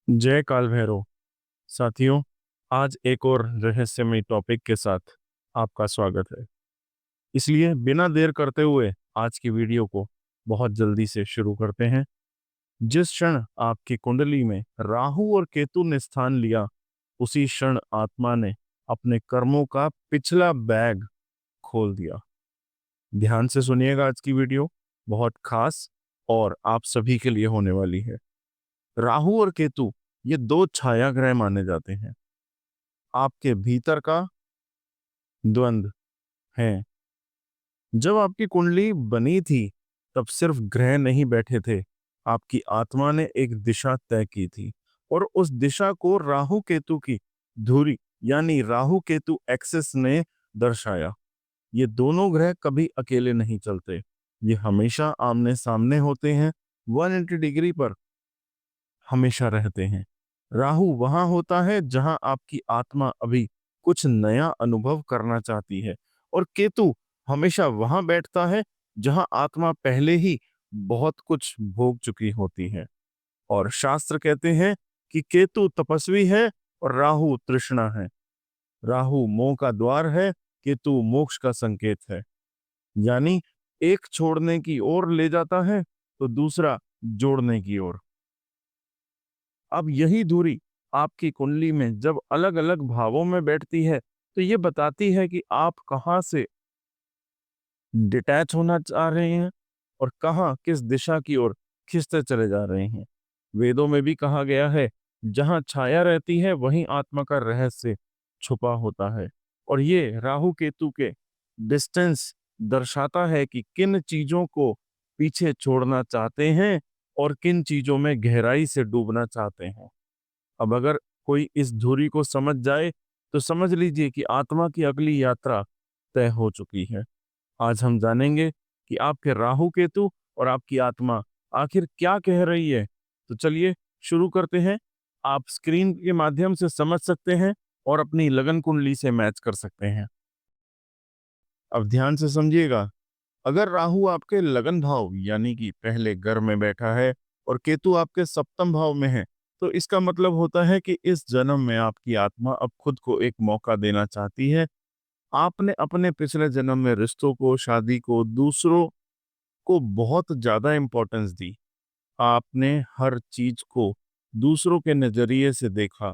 जय काल भैरव। साथियों, आज एक और रहस्यमय टॉपिक के साथ आपका स्वागत है। इसलिए बिना देर करते हुए आज की वीडियो को बहुत जल्दी से शुरू करते हैं। जिस क्षण आपकी कुंडली में राहु और केतु ने स्थान लिया, उसी क्षण आत्मा ने अपने कर्मों का पिछला बैग खोल दिया। ध्यान से सुनिएगा, आज की वीडियो बहुत खास और आप सभी के लिए होने वाली है। राहु और केतु ये दो छाया ग्रह माने जाते हैं। आपके भीतर का द्वंद है। जब आपकी कुंडली बनी थी, तब सिर्फ ग्रह नहीं बैठे थे, आपकी आत्मा ने एक दिशा तय की थी और उस दिशा को राहु केतु की धुरी यानी राहु केतु एक्सिस ने दर्शाया। ये दोनों ग्रह कभी अकेले नहीं चलते, ये हमेशा आमने सामने होते हैं, 180 डिग्री पर हमेशा रहते हैं। राहु वहां होता है जहां आपकी आत्मा अभी कुछ नया अनुभव करना चाहती है, और केतु हमेशा वहां बैठता है जहां आत्मा पहले ही बहुत कुछ भोग चुकी होती है। और शास्त्र कहते हैं कि केतु तपस्वी है और राहु तृष्णा है। राहु मोह का द्वार है, केतु मोक्ष का संकेत है। यानी एक छोड़ने की ओर ले जाता है तो दूसरा जोड़ने की ओर। अब यही दूरी आपकी कुंडली में जब अलग अलग भावों में बैठती है, तो ये बताती है कि आप कहाँ से डिटैच होना चाह रहे हैं और कहाँ किस दिशा की ओर खिंचते चले जा रहे हैं। वेदों में भी कहा गया है, जहाँ छाया रहती है वहीं आत्मा का रहस्य छुपा होता है। और ये राहु केतु के डिस्टेंस दर्शाता है कि किन चीजों को पीछे छोड़ना चाहते हैं और किन चीजों में गहराई से डूबना चाहते हैं। अब अगर कोई इस धुरी को समझ जाए, तो समझ लीजिए कि आत्मा की अगली यात्रा तय हो चुकी है। आज हम जानेंगे कि आपके राहु केतु और आपकी आत्मा आखिर क्या कह रही है। तो चलिए शुरू करते हैं। आप स्क्रीन के माध्यम से समझ सकते हैं और अपनी लगन कुंडली से मैच कर सकते हैं। अब ध्यान से समझिएगा। अगर राहु आपके लगन भाव यानी कि पहले घर में बैठा है और केतु आपके सप्तम भाव में है, तो इसका मतलब होता है कि इस जन्म में आपकी आत्मा अब खुद को एक मौका देना चाहती है। आपने अपने पिछले जन्म में रिश्तों को, शादी को, दूसरों को बहुत ज्यादा इंपॉर्टेंस दी। आपने हर चीज को दूसरों के नजरिए से देखा,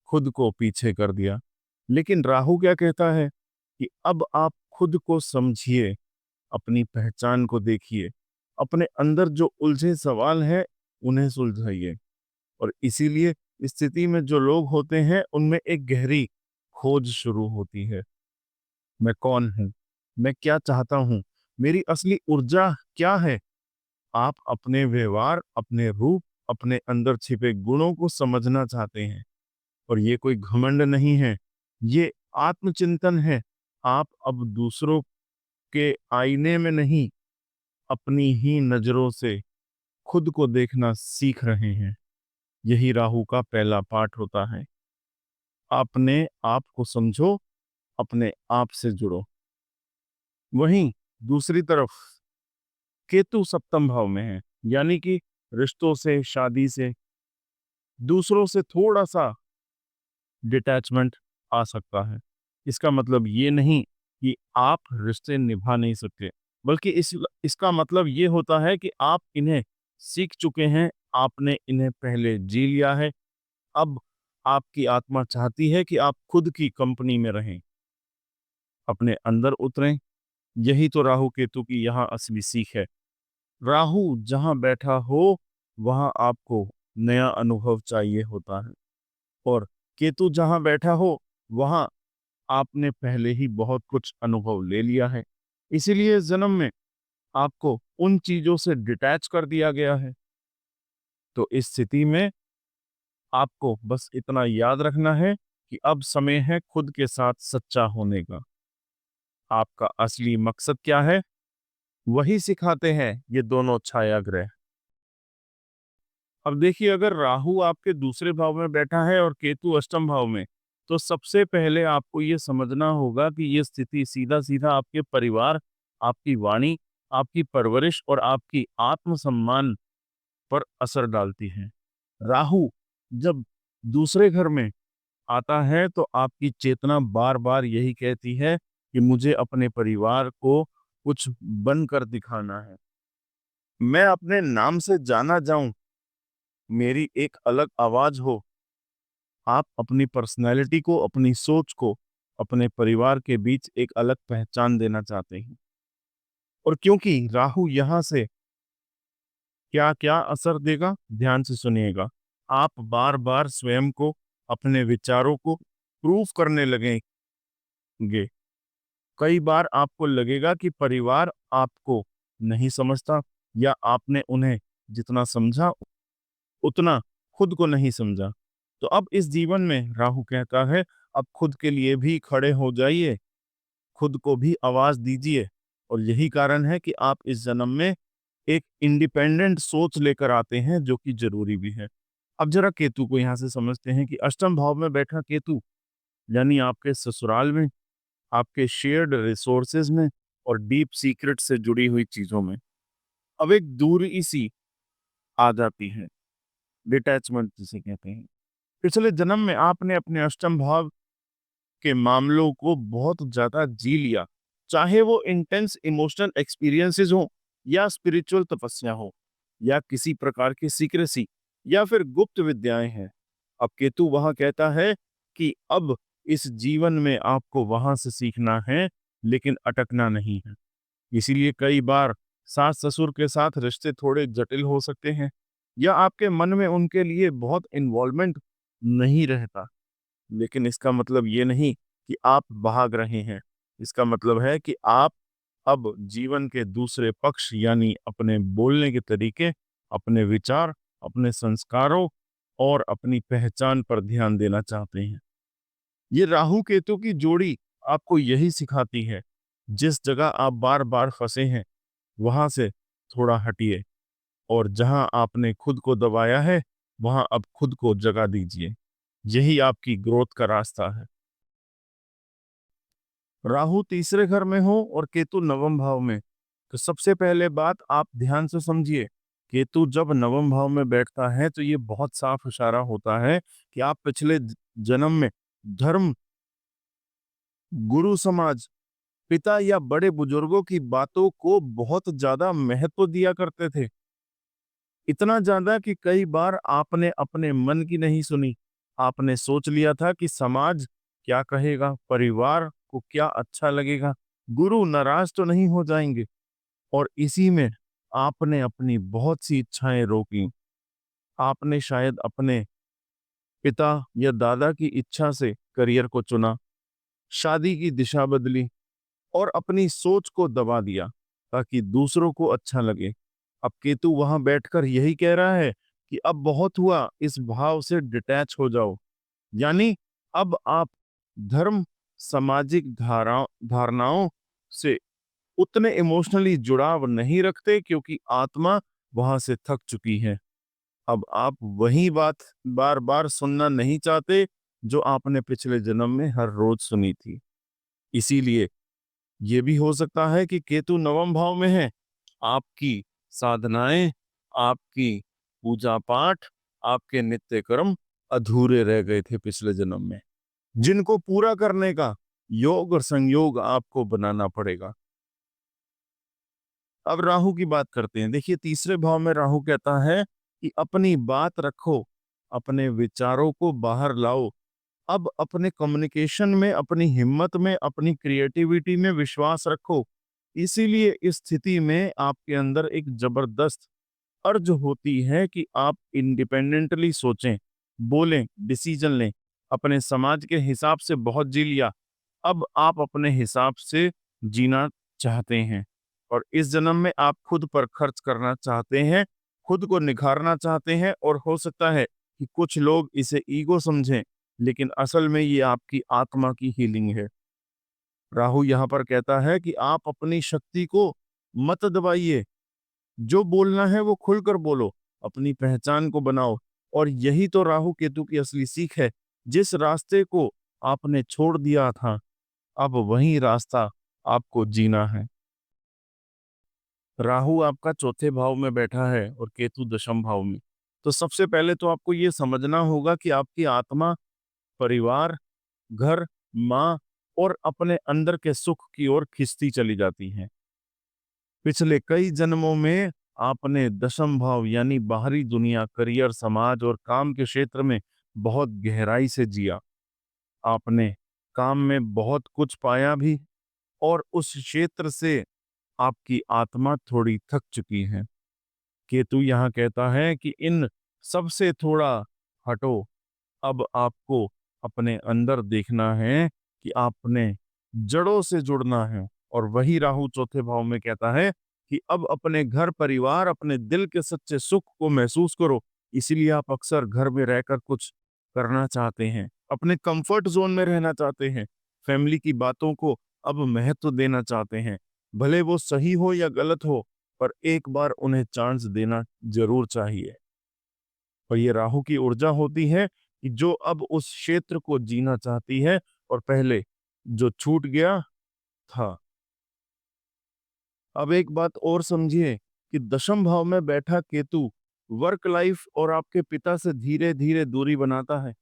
खुद को पीछे कर दिया। लेकिन राहु क्या कहता है कि अब आप खुद को समझिए, अपनी पहचान को देखिए, अपने अंदर जो उलझे सवाल हैं उन्हें सुलझाइए। और इसीलिए इस स्थिति में जो लोग होते हैं उनमें एक गहरी खोज शुरू होती है। मैं कौन हूँ? मैं क्या चाहता हूँ? मेरी असली ऊर्जा क्या है? आप अपने व्यवहार, अपने रूप, अपने अंदर छिपे गुणों को समझना चाहते हैं। और ये कोई घमंड नहीं है, ये आत्मचिंतन है। आप अब दूसरों के आईने में नहीं, अपनी ही नजरों से खुद को देखना सीख रहे हैं। यही राहु का पहला पाठ होता है। अपने आप को समझो, अपने आप से जुड़ो। वहीं दूसरी तरफ केतु सप्तम भाव में है, यानी कि रिश्तों से, शादी से, दूसरों से थोड़ा सा डिटैचमेंट आ सकता है। इसका मतलब ये नहीं कि आप रिश्ते निभा नहीं सकते, बल्कि इसका मतलब ये होता है कि आप इन्हें सीख चुके हैं, आपने इन्हें पहले जी लिया है। अब आपकी आत्मा चाहती है कि आप खुद की कंपनी में रहें, अपने अंदर उतरें। यही तो राहु केतु की यहाँ असली सीख है। राहु जहाँ बैठा हो, वहां आपको नया अनुभव चाहिए होता है, और केतु जहां बैठा हो, वहां आपने पहले ही बहुत कुछ अनुभव ले लिया है। इसीलिए इस जन्म में आपको उन चीजों से डिटैच कर दिया गया है। तो इस स्थिति में आपको बस इतना याद रखना है कि अब समय है खुद के साथ सच्चा होने का। आपका असली मकसद क्या है, वही सिखाते हैं ये दोनों छाया ग्रह। अब देखिए, अगर राहु आपके दूसरे भाव में बैठा है और केतु अष्टम भाव में, तो सबसे पहले आपको ये समझना होगा कि ये स्थिति सीधा सीधा आपके परिवार, आपकी वाणी, आपकी परवरिश और आपकी आत्मसम्मान पर असर डालती हैं। राहु जब दूसरे घर में आता है तो आपकी चेतना बार-बार यही कहती है कि मुझे अपने परिवार को कुछ बनकर दिखाना है। मैं अपने नाम से जाना जाऊं, मेरी एक अलग आवाज हो। आप अपनी पर्सनैलिटी को, अपनी सोच को, अपने परिवार के बीच एक अलग पहचान देना चाहते हैं। और क्योंकि राहु यहाँ से क्या-क्या असर देगा, ध्यान से सुनिएगा। आप बार-बार स्वयं को, अपने विचारों को प्रूव करने लगेंगे। कई बार आपको लगेगा कि परिवार आपको नहीं समझता या आपने उन्हें जितना समझा उतना खुद को नहीं समझा। तो अब इस जीवन में राहु कहता है, अब खुद के लिए भी खड़े हो जाइए, खुद को भी आवाज दीजिए। और यही कारण है कि आप इस जन्म में एक इंडिपेंडेंट सोच लेकर आते हैं, जो कि जरूरी भी है। अब जरा केतु को यहाँ से समझते हैं कि अष्टम भाव में बैठा केतु यानी आपके ससुराल में, आपके शेयर्ड रिसोर्सेज में और डीप सीक्रेट से जुड़ी हुई चीजों में अब एक दूरी सी आ जाती है, डिटैचमेंट जिसे कहते हैं। पिछले जन्म में आपने अपने अष्टम भाव के मामलों को बहुत ज्यादा जी लिया, चाहे वो इंटेंस इमोशनल एक्सपीरियंसेस हो या स्पिरिचुअल तपस्या हो या किसी प्रकार की सीक्रेसी या फिर गुप्त विद्याएं हैं। अब केतु वहां कहता है कि अब इस जीवन में आपको वहां से सीखना है, लेकिन अटकना नहीं है। इसीलिए कई बार सास ससुर के साथ रिश्ते थोड़े जटिल हो सकते हैं या आपके मन में उनके लिए बहुत इन्वॉल्वमेंट नहीं रहता। लेकिन इसका मतलब ये नहीं कि आप भाग रहे हैं। इसका मतलब है कि आप अब जीवन के दूसरे पक्ष यानी अपने बोलने के तरीके, अपने विचार, अपने संस्कारों और अपनी पहचान पर ध्यान देना चाहते हैं। ये राहु केतु की जोड़ी आपको यही सिखाती है, जिस जगह आप बार बार फंसे हैं वहां से थोड़ा हटिए और जहां आपने खुद को दबाया है वहां अब खुद को जगह दीजिए। यही आपकी ग्रोथ का रास्ता है। राहु तीसरे घर में हो और केतु नवम भाव में, तो सबसे पहले बात आप ध्यान से समझिए। केतु जब नवम भाव में बैठता है तो ये बहुत साफ इशारा होता है कि आप पिछले जन्म में धर्म, गुरु समाज, पिता या बड़े बुजुर्गों की बातों को बहुत ज्यादा महत्व दिया करते थे। इतना ज्यादा कि कई बार आपने अपने मन की नहीं सुनी। आपने सोच लिया था कि समाज क्या कहेगा, परिवार को क्या अच्छा लगेगा, गुरु नाराज तो नहीं हो जाएंगे। और इसी में आपने अपनी बहुत सी इच्छाएं रोकी। आपने शायद अपने पिता या दादा की इच्छा से करियर को चुना, शादी की दिशा बदली और अपनी सोच को दबा दिया ताकि दूसरों को अच्छा लगे। अब केतु वहां बैठकर यही कह रहा है कि अब बहुत हुआ, इस भाव से डिटैच हो जाओ। यानी अब आप धर्म, सामाजिक धारणाओं से उतने इमोशनली जुड़ाव नहीं रखते क्योंकि आत्मा वहां से थक चुकी है। अब आप वही बात बार बार सुनना नहीं चाहते जो आपने पिछले जन्म में हर रोज सुनी थी। इसीलिए ये भी हो सकता है कि केतु नवम भाव में है। आपकी साधनाएं, आपकी पूजा पाठ, आपके नित्य कर्म अधूरे रह गए थे पिछले जन्म में, जिनको पूरा करने का योग और संयोग आपको बनाना पड़ेगा। अब राहु की बात करते हैं। देखिए तीसरे भाव में राहु कहता है कि अपनी बात रखो, अपने विचारों को बाहर लाओ। अब अपने कम्युनिकेशन में, अपनी हिम्मत में, अपनी क्रिएटिविटी में विश्वास रखो। इसीलिए इस स्थिति में आपके अंदर एक जबरदस्त अर्ज होती है कि आप इंडिपेंडेंटली सोचें, बोलें, डिसीजन लें। अपने समाज के हिसाब से बहुत जी लिया, अब आप अपने हिसाब से जीना चाहते हैं। और इस जन्म में आप खुद पर खर्च करना चाहते हैं, खुद को निखारना चाहते हैं। और हो सकता है कि कुछ लोग इसे ईगो समझें, लेकिन असल में ये आपकी आत्मा की हीलिंग है। राहु यहाँ पर कहता है कि आप अपनी शक्ति को मत दबाइए, जो बोलना है वो खुलकर बोलो, अपनी पहचान को बनाओ। और यही तो राहु केतु की असली सीख है। जिस रास्ते को आपने छोड़ दिया था, अब वही रास्ता आपको जीना है। राहु आपका चौथे भाव में बैठा है और केतु दशम भाव में। तो सबसे पहले तो आपको ये समझना होगा कि आपकी आत्मा परिवार, घर, माँ और अपने अंदर के सुख की ओर खिंचती चली जाती है। पिछले कई जन्मों में आपने दशम भाव यानी बाहरी दुनिया, करियर, समाज और काम के क्षेत्र में बहुत गहराई से जिया। आपने काम में बहुत कुछ पाया भी और उस क्षेत्र से आपकी आत्मा थोड़ी थक चुकी है। केतु यहाँ कहता है कि इन सब से थोड़ा हटो। अब आपको अपने अंदर देखना है कि आपने जड़ों से जुड़ना है। और वही राहु चौथे भाव में कहता है कि अब अपने घर परिवार, अपने दिल के सच्चे सुख को महसूस करो। इसीलिए आप अक्सर घर में रहकर कुछ करना चाहते हैं, अपने कंफर्ट जोन में रहना चाहते हैं, फैमिली की बातों को अब महत्व देना चाहते हैं। भले वो सही हो या गलत हो, पर एक बार उन्हें चांस देना जरूर चाहिए। और ये राहु की ऊर्जा होती है कि जो अब उस क्षेत्र को जीना चाहती है और पहले जो छूट गया था। अब एक बात और समझिए कि दशम भाव में बैठा केतु वर्क लाइफ और आपके पिता से धीरे धीरे दूरी बनाता है।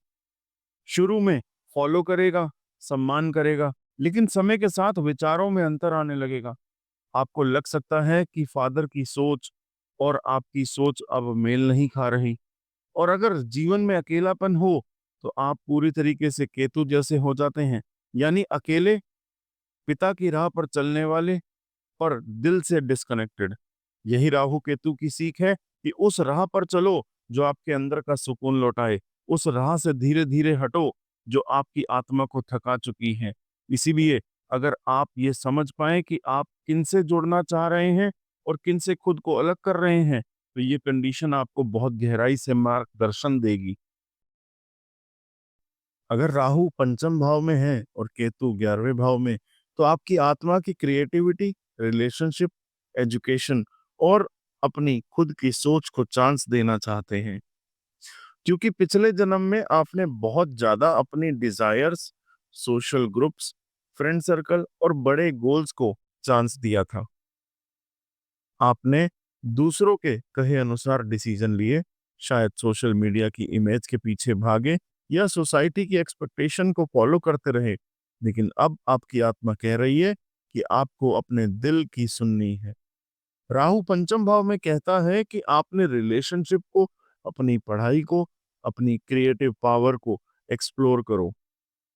शुरू में फॉलो करेगा, सम्मान करेगा, लेकिन समय के साथ विचारों में अंतर आने लगेगा। आपको लग सकता है कि फादर की सोच और आपकी सोच अब मेल नहीं खा रही। और अगर जीवन में अकेलापन हो तो आप पूरी तरीके से केतु जैसे हो जाते हैं, यानी अकेले, पिता की राह पर चलने वाले, पर दिल से डिस्कनेक्टेड। यही राहु केतु की सीख है कि उस राह पर चलो जो आपके अंदर का सुकून लौटाए। उस राह से धीरे धीरे हटो जो आपकी आत्मा को थका चुकी है। इसीलिए अगर आप ये समझ पाए कि आप किन से जुड़ना चाह रहे हैं और किन से खुद को अलग कर रहे हैं, तो ये कंडीशन आपको बहुत गहराई से मार्गदर्शन देगी। अगर राहु पंचम भाव में है और केतु 11वें भाव में, तो आपकी आत्मा की क्रिएटिविटी, रिलेशनशिप, एजुकेशन और अपनी खुद की सोच को चांस देना चाहते हैं। क्योंकि पिछले जन्म में आपने बहुत ज्यादा अपनी desires, social groups, friend circle और बड़े गोल्स को चांस दिया था। आपने दूसरों के कहे अनुसार डिसीजन लिए, शायद सोशल मीडिया की इमेज के पीछे भागे या सोसाइटी की एक्सपेक्टेशन को फॉलो करते रहे। लेकिन अब आपकी आत्मा कह रही है कि आपको अपने दिल की सुननी है। राहु पंचम भाव में कहता है कि आपने रिलेशनशिप को, अपनी पढ़ाई को, अपनी क्रिएटिव पावर को एक्सप्लोर करो।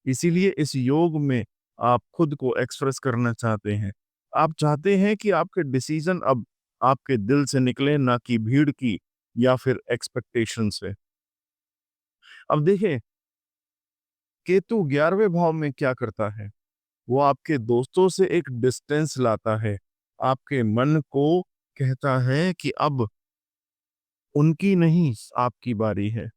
इसीलिए इस योग में आप खुद को एक्सप्रेस करना चाहते हैं। आप चाहते हैं कि आपके डिसीजन अब आपके दिल से निकले, ना कि भीड़ की या फिर एक्सपेक्टेशन से। अब देखें, केतु 11वें भाव में क्या करता है। वो आपके दोस्तों से एक डिस्टेंस लाता है। आपके मन को कहता है कि अब उनकी नहीं, आपकी बारी है।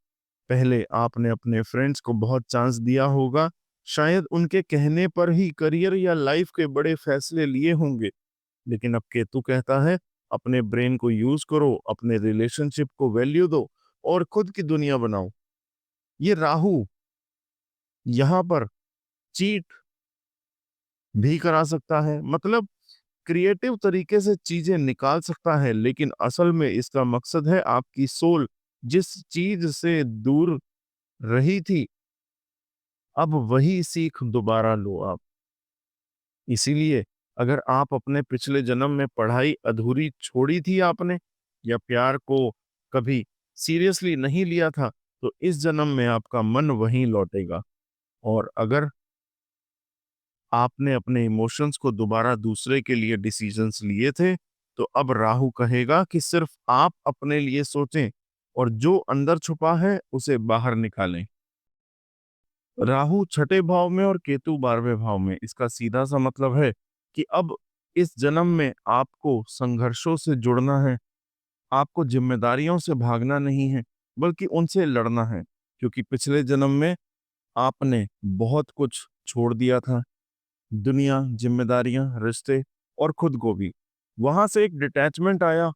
पहले आपने अपने फ्रेंड्स को बहुत चांस दिया होगा, शायद उनके कहने पर ही करियर या लाइफ के बड़े फैसले लिए होंगे। लेकिन अब केतु कहता है, अपने ब्रेन को यूज करो, अपने रिलेशनशिप को वैल्यू दो और खुद की दुनिया बनाओ। ये राहु यहाँ पर चीट भी करा सकता है, मतलब क्रिएटिव तरीके से चीजें निकाल सकता है, लेकिन असल में इसका मकसद है आपकी सोल जिस चीज से दूर रही थी, अब वही सीख दोबारा लो आप। इसीलिए अगर आप अपने पिछले जन्म में पढ़ाई अधूरी छोड़ी थी आपने, या प्यार को कभी सीरियसली नहीं लिया था, तो इस जन्म में आपका मन वहीं लौटेगा। और अगर आपने अपने इमोशंस को दोबारा दूसरे के लिए डिसीजंस लिए थे, तो अब राहु कहेगा कि सिर्फ आप अपने लिए सोचें और जो अंदर छुपा है उसे बाहर निकालें। राहु छठे भाव में और केतु 12वें भाव में, इसका सीधा सा मतलब है कि अब इस जन्म में आपको संघर्षों से जुड़ना है। आपको जिम्मेदारियों से भागना नहीं है, बल्कि उनसे लड़ना है। क्योंकि पिछले जन्म में आपने बहुत कुछ छोड़ दिया था, दुनिया, जिम्मेदारियां, रिश्ते और खुद को भी। वहां से एक डिटैचमेंट आया।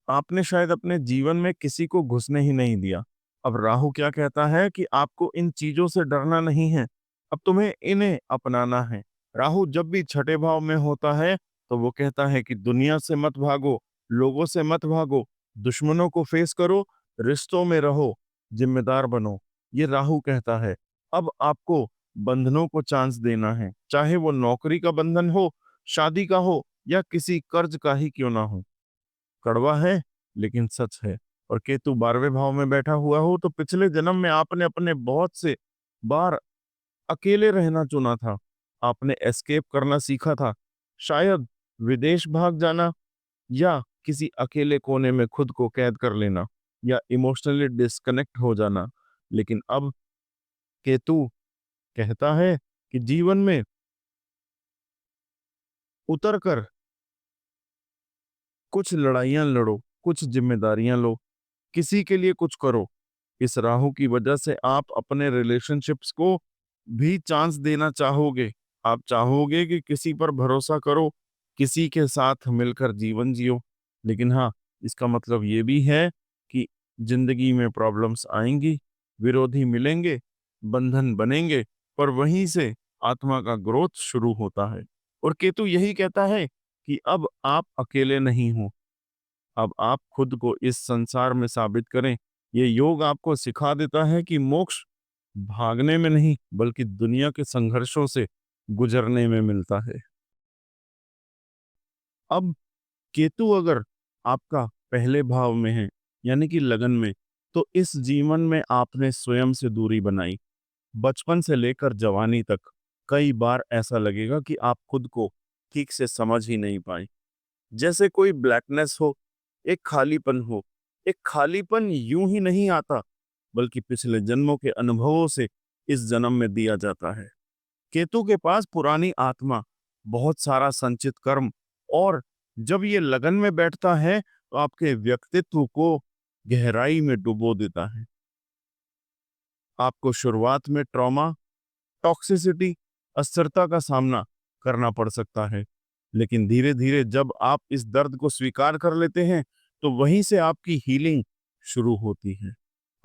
आपने शायद अपने जीवन में किसी को घुसने ही नहीं दिया। अब राहु क्या कहता है कि आपको इन चीजों से डरना नहीं है, अब तुम्हें इन्हें अपनाना है। राहु जब भी छठे भाव में होता है तो वो कहता है कि दुनिया से मत भागो, लोगों से मत भागो, दुश्मनों को फेस करो, रिश्तों में रहो, जिम्मेदार बनो। ये राहु कहता है। अब आपको बंधनों को चांस देना है, चाहे वो नौकरी का बंधन हो, शादी का हो या किसी कर्ज का ही क्यों ना हो। कड़वा है लेकिन सच है। और केतु 12वें भाव में बैठा हुआ हो तो पिछले जन्म में आपने अपने बहुत से बार अकेले रहना चुना था। आपने एस्केप करना सीखा था, शायद विदेश भाग जाना या किसी अकेले कोने में खुद को कैद कर लेना या इमोशनली डिस्कनेक्ट हो जाना। लेकिन अब केतु कहता है कि जीवन में उतर कर कुछ लड़ाइयां लड़ो, कुछ जिम्मेदारियां लो, किसी के लिए कुछ करो। इस राहु की वजह से आप अपने रिलेशनशिप्स को भी चांस देना चाहोगे। आप चाहोगे कि किसी पर भरोसा करो, किसी के साथ मिलकर जीवन जियो। लेकिन हाँ, इसका मतलब ये भी है कि जिंदगी में प्रॉब्लम्स आएंगी, विरोधी मिलेंगे, बंधन बनेंगे, पर वहीं से आत्मा का ग्रोथ शुरू होता है। और केतु यही कहता है कि अब आप अकेले नहीं हो। अब आप खुद को इस संसार में साबित करें। ये योग आपको सिखा देता है कि मोक्ष भागने में नहीं बल्कि दुनिया के संघर्षों से गुजरने में मिलता है। अब केतु अगर आपका पहले भाव में है, यानी कि लगन में, तो इस जीवन में आपने स्वयं से दूरी बनाई। बचपन से लेकर जवानी तक कई बार ऐसा लगेगा कि आप खुद को ठीक से समझ ही नहीं पाए। जैसे कोई ब्लैकनेस हो, एक खालीपन हो। एक खालीपन यूं ही नहीं आता, बल्कि पिछले जन्मों के अनुभवों से इस जन्म में दिया जाता है। केतु के पास पुरानी आत्मा, बहुत सारा संचित कर्म, और जब ये लगन में बैठता है तो आपके व्यक्तित्व को गहराई में डुबो देता है। आपको शुरुआत में ट्रॉमा, टॉक्सिसिटी, अस्थिरता का सामना करना पड़ सकता है। लेकिन धीरे धीरे जब आप इस दर्द को स्वीकार कर लेते हैं तो वहीं से आपकी हीलिंग शुरू होती है।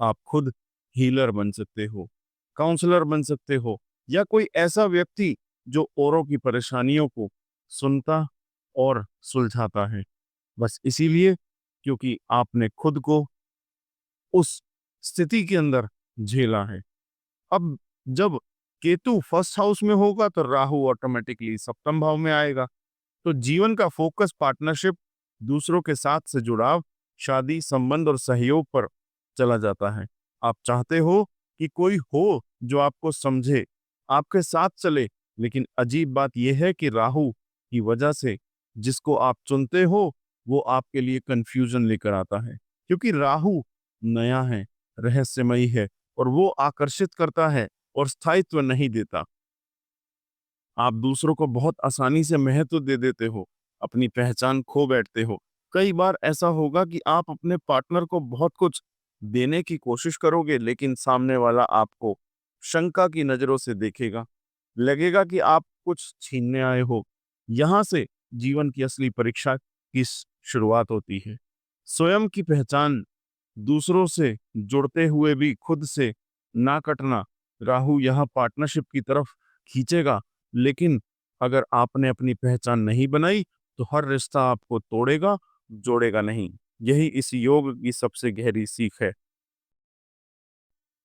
आप खुद हीलर बन सकते हो, काउंसलर बन सकते हो, या कोई ऐसा व्यक्ति जो औरों की परेशानियों को सुनता और सुलझाता है। बस इसीलिए क्योंकि आपने खुद को उस स्थिति के अंदर झेला है। अब जब केतु फर्स्ट हाउस में होगा तो राहु ऑटोमेटिकली सप्तम भाव में आएगा। तो जीवन का फोकस पार्टनरशिप, दूसरों के साथ से जुड़ाव, शादी, संबंध और सहयोग पर चला जाता है। आप चाहते हो कि कोई हो जो आपको समझे, आपके साथ चले। लेकिन अजीब बात यह है कि राहु की वजह से जिसको आप चुनते हो वो आपके लिए कंफ्यूजन लेकर आता है, क्योंकि राहु नया है, रहस्यमयी है, और वो आकर्षित करता है और स्थायित्व नहीं देता। आप दूसरों को बहुत आसानी से महत्व दे देते हो, अपनी पहचान खो बैठते हो। कई बार ऐसा होगा कि आप अपने पार्टनर को बहुत कुछ देने की कोशिश करोगे, लेकिन सामने वाला आपको शंका की नजरों से देखेगा। लगेगा कि आप कुछ छीनने आए हो। यहाँ से जीवन की असली परीक्षा की शुरुआत होती है। स्वयं की पहचान, दूसरों से जुड़ते हुए भी खुद से ना कटना। राहु यहाँ पार्टनरशिप की तरफ खींचेगा, लेकिन अगर आपने अपनी पहचान नहीं बनाई तो हर रिश्ता आपको तोड़ेगा, जोड़ेगा नहीं। यही इस योग की सबसे गहरी सीख है।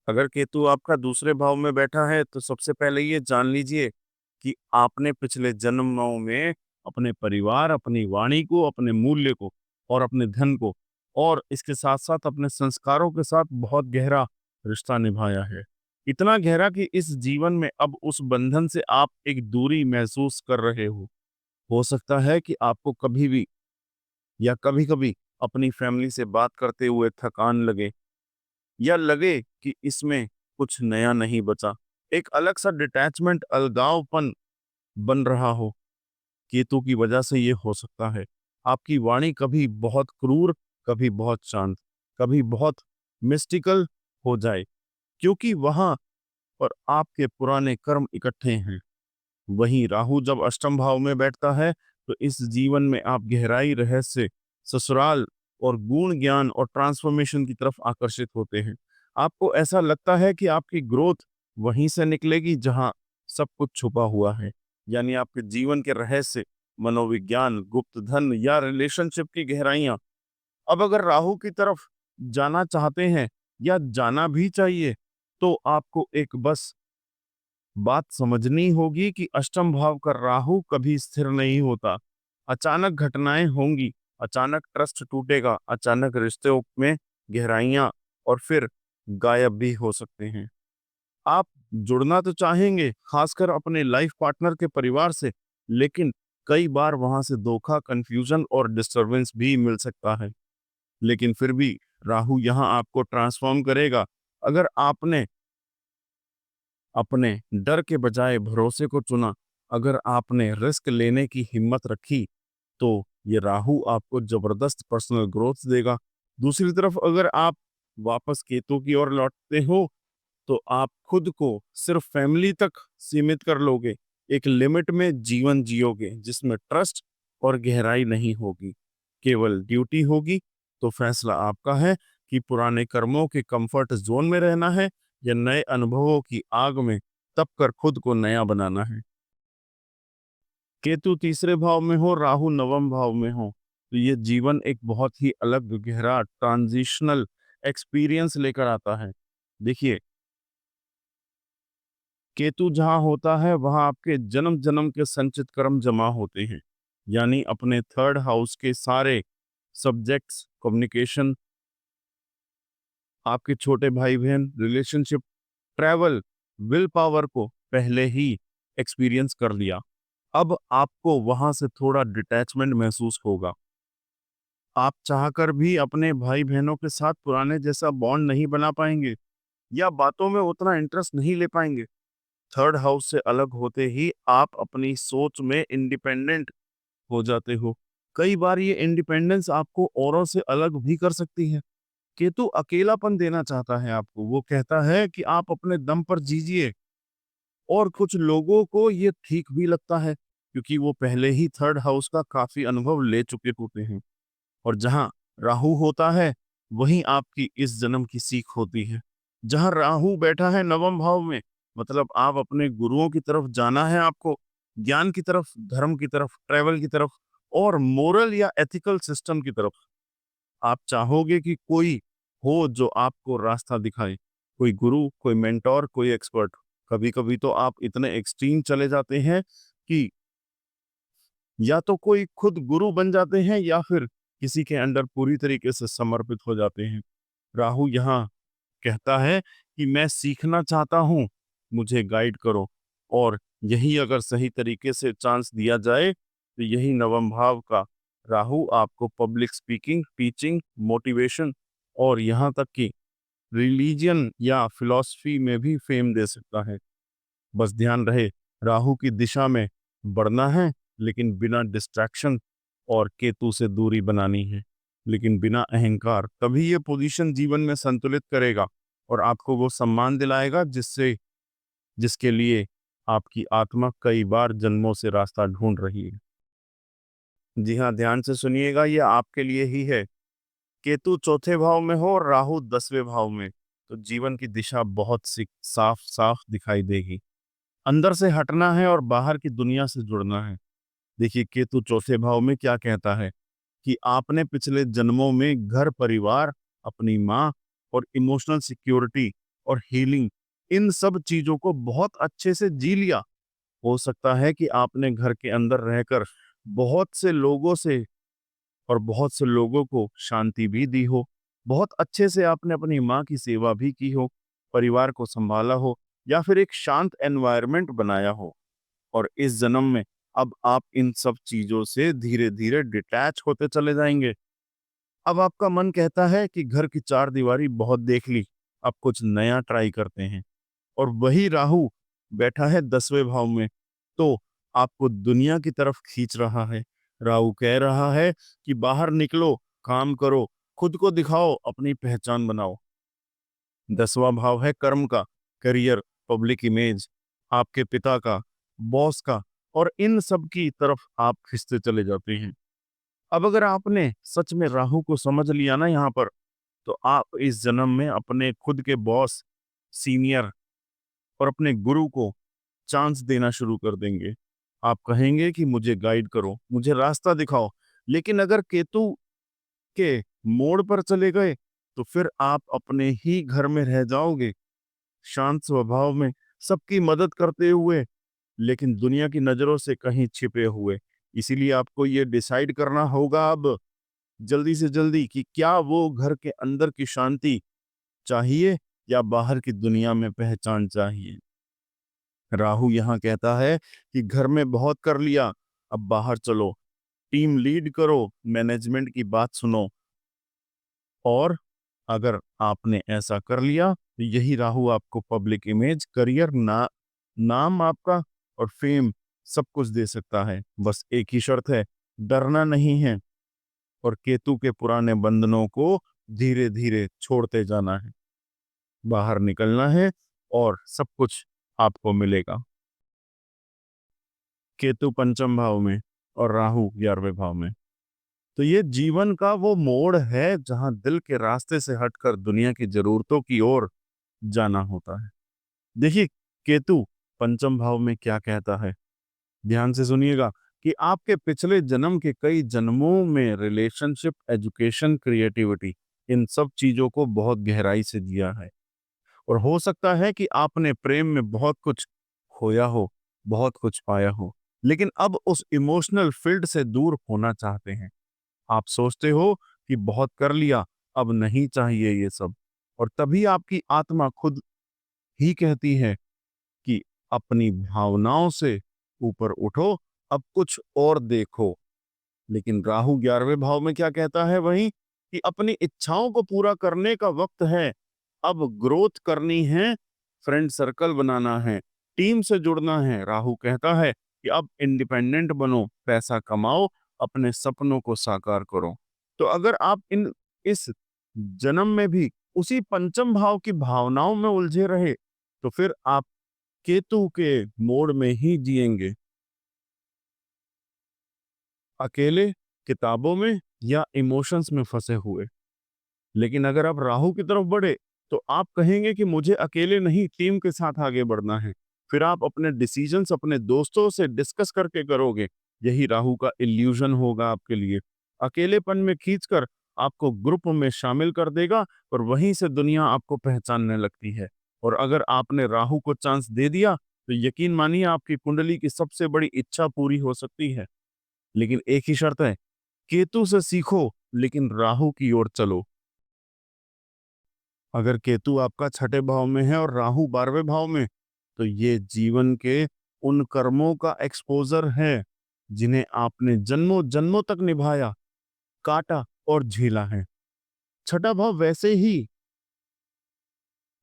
अगर केतु आपका दूसरे भाव में बैठा है तो सबसे पहले ये जान लीजिए कि आपने पिछले जन्मों में अपने परिवार, अपनी वाणी को, अपने मूल्य को और अपने धन को, और इसके साथ साथ अपने संस्कारों के साथ बहुत गहरा रिश्ता निभाया है। इतना गहरा कि इस जीवन में अब उस बंधन से आप एक दूरी महसूस कर रहे हो। हो सकता है कि आपको कभी भी या कभी कभी अपनी फैमिली से बात करते हुए थकान लगे, या लगे कि इसमें कुछ नया नहीं बचा। एक अलग सा डिटैचमेंट, अलगावपन बन रहा हो। केतु की वजह से ये हो सकता है। आपकी वाणी कभी बहुत क्रूर, कभी बहुत शांत, कभी बहुत मिस्टिकल हो जाए, क्योंकि वहां पर आपके पुराने कर्म इकट्ठे हैं। वहीं राहु जब अष्टम भाव में बैठता है तो इस जीवन में आप गहराई, रहस्य, ससुराल और गुण ज्ञान और ट्रांसफॉर्मेशन की तरफ आकर्षित होते हैं। आपको ऐसा लगता है कि आपकी ग्रोथ वहीं से निकलेगी जहां सब कुछ छुपा हुआ है, यानी आपके जीवन के रहस्य मनोविज्ञान, गुप्त धन या रिलेशनशिप की गहराइयां। अब अगर राहु की तरफ जाना चाहते हैं या जाना भी चाहिए, तो आपको एक बस बात समझनी होगी कि अष्टम भाव का राहु कभी स्थिर नहीं होता। अचानक घटनाएं होंगी, अचानक ट्रस्ट टूटेगा, अचानक रिश्तों में गहराइयां और फिर गायब भी हो सकते हैं। आप जुड़ना तो चाहेंगे, खासकर अपने लाइफ पार्टनर के परिवार से, लेकिन कई बार वहां से धोखा, कंफ्यूजन और डिस्टरबेंस भी मिल सकता है। लेकिन फिर भी राहु यहां आपको ट्रांसफॉर्म करेगा। अगर आपने अपने डर के बजाय भरोसे को चुना, अगर आपने रिस्क लेने की हिम्मत रखी, तो ये राहु आपको जबरदस्त पर्सनल ग्रोथ देगा। दूसरी तरफ अगर आप वापस केतु की ओर लौटते हो, तो आप खुद को सिर्फ फैमिली तक सीमित कर लोगे। एक लिमिट में जीवन जियोगे जिसमें ट्रस्ट और गहराई नहीं होगी, केवल ड्यूटी होगी। तो फैसला आपका है कि पुराने कर्मों के कंफर्ट जोन में रहना है या नए अनुभवों की आग में तप कर खुद को नया बनाना है। केतु तीसरे भाव में हो, राहु नवम भाव में हो, तो ये जीवन एक बहुत ही अलग गहरा ट्रांजिशनल एक्सपीरियंस लेकर आता है। देखिए, केतु जहां होता है वहां आपके जन्म जन्म के संचित कर्म जमा होते हैं। यानी अपने थर्ड हाउस के सारे सब्जेक्ट्स, कम्युनिकेशन, आपके छोटे भाई बहन, रिलेशनशिप, ट्रैवल, विल पावर को पहले ही एक्सपीरियंस कर लिया। अब आपको वहां से थोड़ा डिटैचमेंट महसूस होगा। आप चाहकर भी अपने भाई बहनों के साथ पुराने जैसा बॉन्ड नहीं बना पाएंगे या बातों में उतना इंटरेस्ट नहीं ले पाएंगे। थर्ड हाउस से अलग होते ही आप अपनी सोच में इंडिपेंडेंट हो जाते हो। कई बार ये इंडिपेंडेंस आपको औरों से अलग भी कर सकती है। केतु अकेलापन देना चाहता है आपको। वो कहता है कि आप अपने दम पर जीजिए, और कुछ लोगों को ये ठीक भी लगता है क्योंकि वो पहले ही थर्ड हाउस का काफी अनुभव ले चुके होते हैं। और जहां राहु होता है, वहीं आपकी इस जन्म की सीख होती है। जहां राहु बैठा है नवम भाव में, मतलब आप अपने गुरुओं की तरफ जाना है आपको, ज्ञान की तरफ, धर्म की तरफ, ट्रैवल की तरफ और मोरल या एथिकल सिस्टम की तरफ। आप चाहोगे कि कोई हो जो आपको रास्ता दिखाए, कोई गुरु, कोई मेंटोर, कोई एक्सपर्ट। कभी कभी तो आप इतने एक्सट्रीम चले जाते हैं कि या तो कोई खुद गुरु बन जाते हैं या फिर किसी के अंडर पूरी तरीके से समर्पित हो जाते हैं। राहु यहाँ कहता है कि मैं सीखना चाहता हूँ, मुझे गाइड करो। और यही अगर सही तरीके से चांस दिया जाए, तो यही नवम भाव का राहु आपको पब्लिक स्पीकिंग, टीचिंग, मोटिवेशन और यहाँ तक कि रिलीजियन या फिलॉसफी में भी फेम दे सकता है। बस ध्यान रहे, राहु की दिशा में बढ़ना है, लेकिन बिना डिस्ट्रैक्शन, और केतु से दूरी बनानी है लेकिन बिना अहंकार। तभी ये पोजीशन जीवन में संतुलित करेगा और आपको वो सम्मान दिलाएगा जिसके लिए आपकी आत्मा कई बार जन्मों से रास्ता ढूंढ रही है। जी हाँ, ध्यान से सुनिएगा, ये आपके लिए ही है। केतु चौथे भाव में हो और राहु 10वें भाव में, तो जीवन की दिशा बहुत सी साफ साफ दिखाई देगी। अंदर से हटना है और बाहर की दुनिया से जुड़ना है। देखिए, केतु चौथे भाव में क्या कहता है कि आपने पिछले जन्मों में घर परिवार, अपनी माँ और इमोशनल सिक्योरिटी और हीलिंग, इन सब चीजों को बहुत अच्छे से जी लिया। हो सकता है कि आपने घर के अंदर रहकर बहुत से लोगों से और बहुत से लोगों को शांति भी दी हो। बहुत अच्छे से आपने अपनी माँ की सेवा भी की हो, परिवार को संभाला हो या फिर एक शांत एनवायरनमेंट बनाया हो। और इस जन्म में अब आप इन सब चीजों से धीरे धीरे डिटैच होते चले जाएंगे। अब आपका मन कहता है कि घर की चार दीवारी बहुत देख ली, अब कुछ नया ट्राई करते हैं। और वही राहु बैठा है 10वें भाव में, तो आपको दुनिया की तरफ खींच रहा है। राहु कह रहा है कि बाहर निकलो, काम करो, खुद को दिखाओ, अपनी पहचान बनाओ। 10वां भाव है कर्म का, करियर, पब्लिक इमेज, आपके पिता का, बॉस का, और इन सब की तरफ आप खिंचते चले जाते हैं। अब अगर आपने सच में राहु को समझ लिया ना यहाँ पर, तो आप इस जन्म में अपने खुद के बॉस, सीनियर और अपने गुरु को चांस देना शुरू कर देंगे। आप कहेंगे कि मुझे गाइड करो, मुझे रास्ता दिखाओ। लेकिन अगर केतु के मोड़ पर चले गए तो फिर आप अपने ही घर में रह जाओगे, शांत स्वभाव में, सबकी मदद करते हुए, लेकिन दुनिया की नजरों से कहीं छिपे हुए। इसीलिए आपको ये डिसाइड करना होगा अब जल्दी से जल्दी कि क्या वो घर के अंदर की शांति चाहिए या बाहर की दुनिया में पहचान चाहिए। राहु यहाँ कहता है कि घर में बहुत कर लिया, अब बाहर चलो, टीम लीड करो, मैनेजमेंट की बात सुनो। और अगर आपने ऐसा कर लिया तो यही राहु आपको पब्लिक इमेज, करियर, नाम आपका और फेम सब कुछ दे सकता है। बस एक ही शर्त है, डरना नहीं है और केतु के पुराने बंधनों को धीरे धीरे छोड़ते जाना है, बाहर निकलना है और सब कुछ आपको मिलेगा। केतु पंचम भाव में और राहु 11वें भाव में। तो ये जीवन का वो मोड़ है जहां दिल के रास्ते से हटकर दुनिया की जरूरतों की ओर जाना होता है। देखिए, केतु पंचम भाव में क्या कहता है, ध्यान से सुनिएगा कि आपके पिछले जन्म के कई जन्मों में रिलेशनशिप, एजुकेशन, क्रिएटिविटी, इन सब चीजों को बहुत गहराई से जिया है। और हो सकता है कि आपने प्रेम में बहुत कुछ खोया हो, बहुत कुछ पाया हो, लेकिन अब उस इमोशनल फील्ड से दूर होना चाहते हैं। आप सोचते हो कि बहुत कर लिया, अब नहीं चाहिए ये सब। और तभी आपकी आत्मा खुद ही कहती है कि अपनी भावनाओं से ऊपर उठो, अब कुछ और देखो। लेकिन राहु 11वें भाव में क्या कहता है वहीं, कि अपनी इच्छाओं को पूरा करने का वक्त है, अब ग्रोथ करनी है, फ्रेंड सर्कल बनाना है, टीम से जुड़ना है। राहु कहता है कि अब इंडिपेंडेंट बनो, पैसा कमाओ, अपने सपनों को साकार करो। तो अगर आप इन इस जन्म में भी उसी पंचम भाव की भावनाओं में उलझे रहे तो फिर आप केतु के मोड़ में ही जिएंगे, अकेले, किताबों में या इमोशंस में फंसे हुए। लेकिन अगर आप राहु की तरफ बढ़े तो आप कहेंगे कि मुझे अकेले नहीं, टीम के साथ आगे बढ़ना है। फिर आप अपने डिसीजंस अपने दोस्तों से डिस्कस करके करोगे। यही राहु का इल्यूजन होगा आपके लिए। अकेलेपन में खींचकर आपको ग्रुप में शामिल कर देगा और वहीं से दुनिया आपको पहचानने लगती है। और अगर आपने राहु को चांस दे दिया तो यकीन मानिए आपकी कुंडली की सबसे बड़ी इच्छा पूरी हो सकती है। लेकिन एक ही शर्त है, केतु से सीखो लेकिन राहु की ओर चलो। अगर केतु आपका छठे भाव में है और राहु 12वें भाव में, तो ये जीवन के उन कर्मों का एक्सपोजर है जिन्हें आपने जन्मों जन्मों तक निभाया, काटा और झेला है। छठा भाव वैसे ही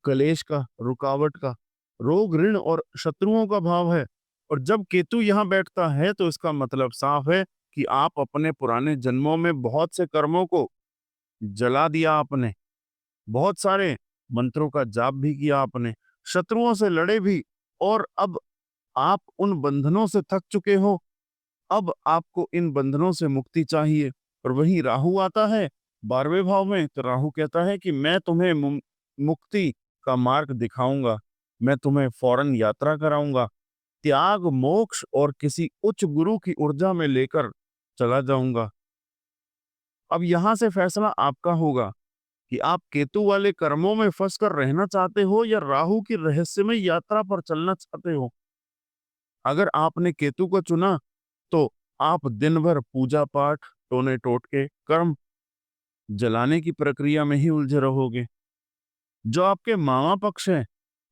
कलेश का, रुकावट का, रोग, ऋण और शत्रुओं का भाव है। और जब केतु यहाँ बैठता है तो इसका मतलब साफ है कि आप अपने पुराने जन्मों में बहुत से कर्मों को जला दिया आपने, बहुत सारे मंत्रों का जाप भी किया आपने, शत्रुओं से लड़े भी, और अब आप उन बंधनों से थक चुके हो। अब आपको इन बंधनों से मुक्ति चाहिए। और वही राहु आता है 12वें भाव में, तो राहु कहता है कि मैं तुम्हें मुक्ति का मार्ग दिखाऊंगा, मैं तुम्हें फौरन यात्रा कराऊंगा, त्याग, मोक्ष और किसी उच्च गुरु की ऊर्जा में लेकर चला जाऊंगा। अब यहां से फैसला आपका होगा कि आप केतु वाले कर्मों में फंसकर रहना चाहते हो या राहु की रहस्यमय यात्रा पर चलना चाहते हो। अगर आपने केतु को चुना तो आप दिन भर पूजा पाठ, टोने टोटके, कर्म जलाने की प्रक्रिया में ही उलझे रहोगे। जो आपके मामा पक्ष है,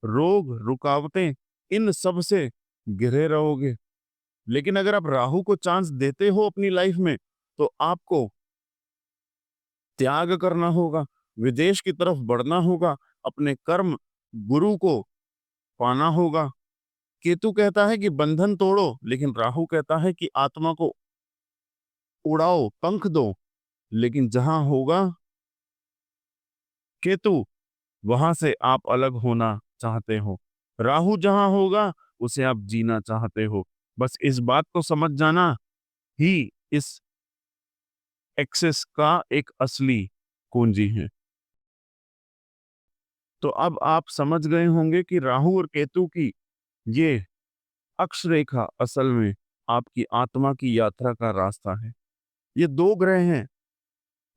रोग, रुकावटें, इन सब से घिरे रहोगे। लेकिन अगर आप राहु को चांस देते हो अपनी लाइफ में तो आपको त्याग करना होगा, विदेश की तरफ बढ़ना होगा, अपने कर्म गुरु को पाना होगा। केतु कहता है कि बंधन तोड़ो, लेकिन राहु कहता है कि आत्मा को उड़ाओ, पंख दो। लेकिन जहां होगा केतु, वहां से आप अलग होना चाहते हो। राहु जहां होगा उसे आप जीना चाहते हो। बस इस बात को समझ जाना ही इस एक्सेस का एक असली कुंजी है। तो अब आप समझ गए होंगे कि राहु और केतु की ये अक्ष रेखा असल में आपकी आत्मा की यात्रा का रास्ता है। ये 2 ग्रह हैं,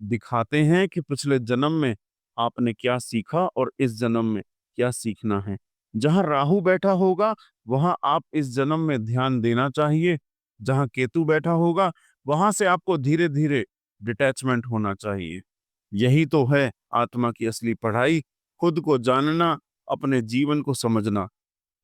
दिखाते हैं कि पिछले जन्म में आपने क्या सीखा और इस जन्म में क्या सीखना है। जहाँ राहु बैठा होगा, वहाँ आप इस जन्म में ध्यान देना चाहिए। जहाँ केतु बैठा होगा, वहाँ से आपको धीरे-धीरे डिटैचमेंट होना चाहिए। यही तो है आत्मा की असली पढ़ाई, खुद को जानना, अपने जीवन को समझना।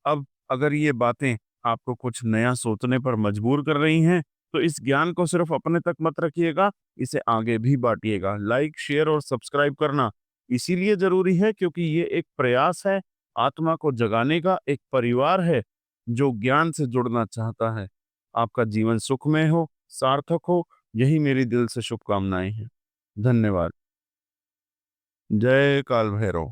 अब अगर ये बातें आपको कुछ नया सोचने पर मजबूर कर रही हैं, तो इस ज्ञान को सिर्फ अपने तक मत रखिएगा, इसे आगे भी बांटिएगा। लाइक, शेयर और सब्सक्राइब करना इसीलिए ज़रूरी है क्योंकि ये एक प्रयास है, आत्मा को जगाने का एक परिवार है, जो ज्ञान से जुड़ना चाहता है। आपका जीवन सुखमय हो, सार्थक हो, यही मेरी दिल से शुभकामनाएँ हैं। धन्यवाद। जय काल भैरव।